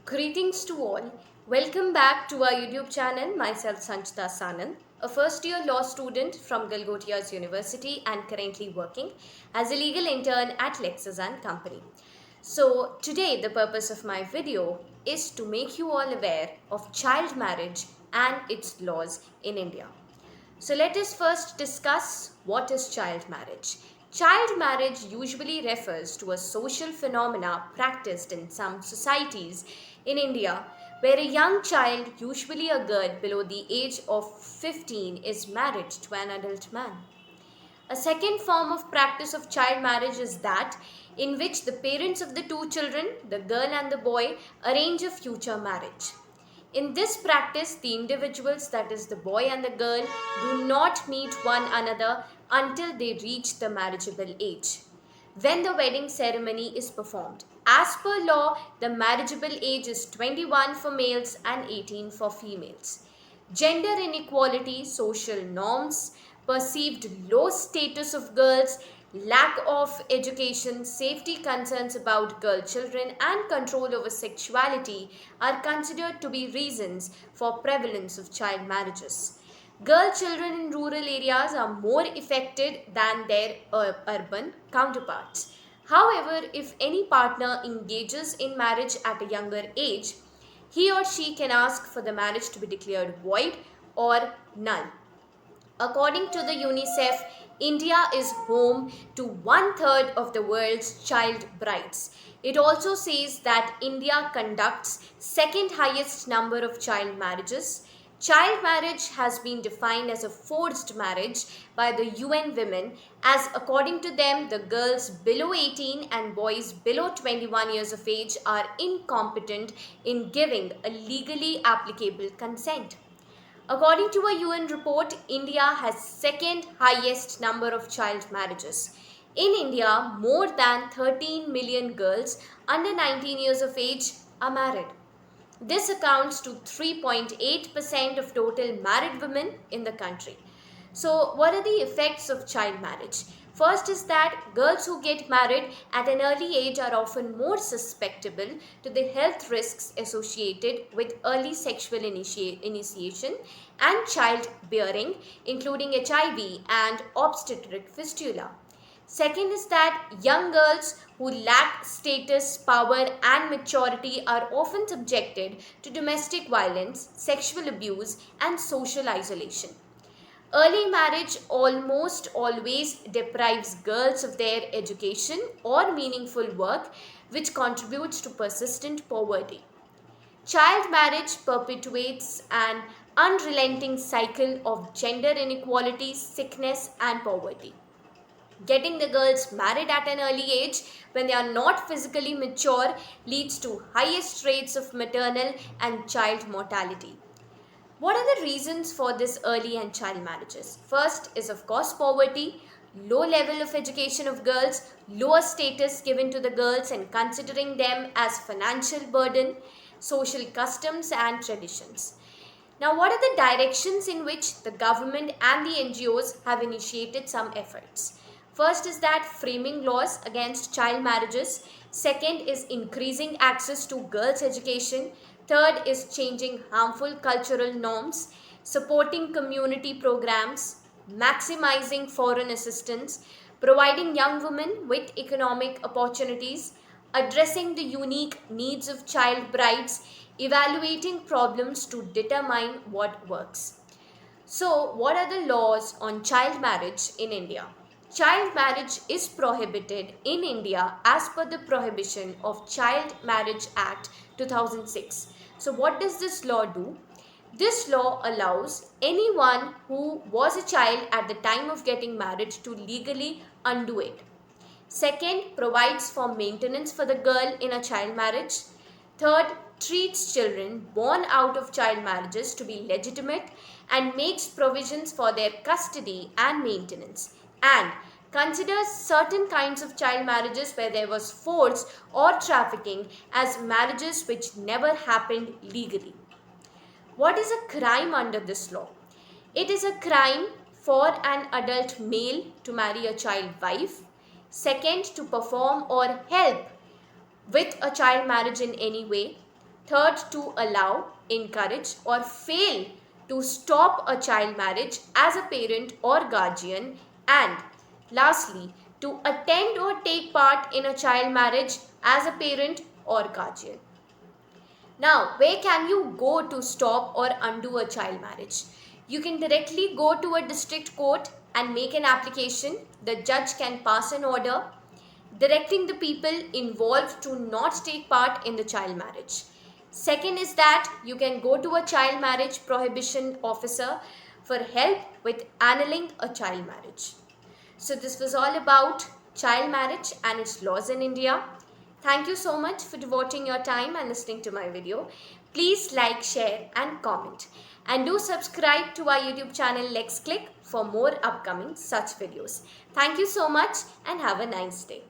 Greetings to all. Welcome back to our YouTube channel. Myself Sanchita Sanand, a first year law student from Galgotias University and currently working as a legal intern at Lexus and Company. So, today the purpose of my video is to make you all aware of child marriage and its laws in India. So let us first discuss what is child marriage. Child marriage usually refers to a social phenomena practiced in some societies in India where a young child, usually a girl below the age of 15, is married to an adult man. A second form of practice of child marriage is that in which the parents of the two children, the girl and the boy, arrange a future marriage. In this practice, the individuals, that is, the boy and the girl, do not meet one another until they reach the marriageable age, when the wedding ceremony is performed. As per law, the marriageable age is 21 for males and 18 for females. Gender inequality, social norms, perceived low status of girls, lack of education, safety concerns about girl children, and control over sexuality are considered to be reasons for prevalence of child marriages. Girl children in rural areas are more affected than their urban counterparts. However, if any partner engages in marriage at a younger age, he or she can ask for the marriage to be declared void or null. According to the UNICEF, India is home to one third of the world's child brides. It also says that India conducts second highest number of child marriages. Child marriage has been defined as a forced marriage by the UN Women, as according to them, the girls below 18 and boys below 21 years of age are incompetent in giving a legally applicable consent. According to a UN report, India has second highest number of child marriages. In India, more than 13 million girls under 19 years of age are married. This accounts to 3.8% of total married women in the country. So, what are the effects of child marriage? First is that girls who get married at an early age are often more susceptible to the health risks associated with early sexual initiation and childbearing, including HIV and obstetric fistula. Second is that young girls who lack status, power, and maturity are often subjected to domestic violence, sexual abuse, and social isolation. Early marriage almost always deprives girls of their education or meaningful work, which contributes to persistent poverty. Child marriage perpetuates an unrelenting cycle of gender inequality, sickness, and poverty. Getting the girls married at an early age when they are not physically mature leads to highest rates of maternal and child mortality. What are the reasons for this early and child marriages? First is, of course, poverty, low level of education of girls, lower status given to the girls and considering them as financial burden, social customs and traditions. Now, what are the directions in which the government and the NGOs have initiated some efforts? First is that framing laws against child marriages. Second is increasing access to girls' education. Third is changing harmful cultural norms, supporting community programs, maximizing foreign assistance, providing young women with economic opportunities, addressing the unique needs of child brides, evaluating problems to determine what works. So, what are the laws on child marriage in India? Child marriage is prohibited in India as per the Prohibition of Child Marriage Act 2006. So, what does this law do? This law allows anyone who was a child at the time of getting married to legally undo it. Second, provides for maintenance for the girl in a child marriage. Third, treats children born out of child marriages to be legitimate and makes provisions for their custody and maintenance. And considers certain kinds of child marriages where there was force or trafficking as marriages which never happened legally. What is a crime under this law? It is a crime for an adult male to marry a child wife. Second, to perform or help with a child marriage in any way. Third, to allow, encourage, or fail to stop a child marriage as a parent or guardian. And lastly, to attend or take part in a child marriage as a parent or guardian. Now, where can you go to stop or undo a child marriage? You can directly go to a district court and make an application. The judge can pass an order directing the people involved to not take part in the child marriage. Second is that you can go to a child marriage prohibition officer for help with annulling a child marriage. So this was all about child marriage and its laws in India. Thank you so much for devoting your time and listening to my video. Please like, share and comment. And do subscribe to our YouTube channel Lex Click for more upcoming such videos. Thank you so much and have a nice day.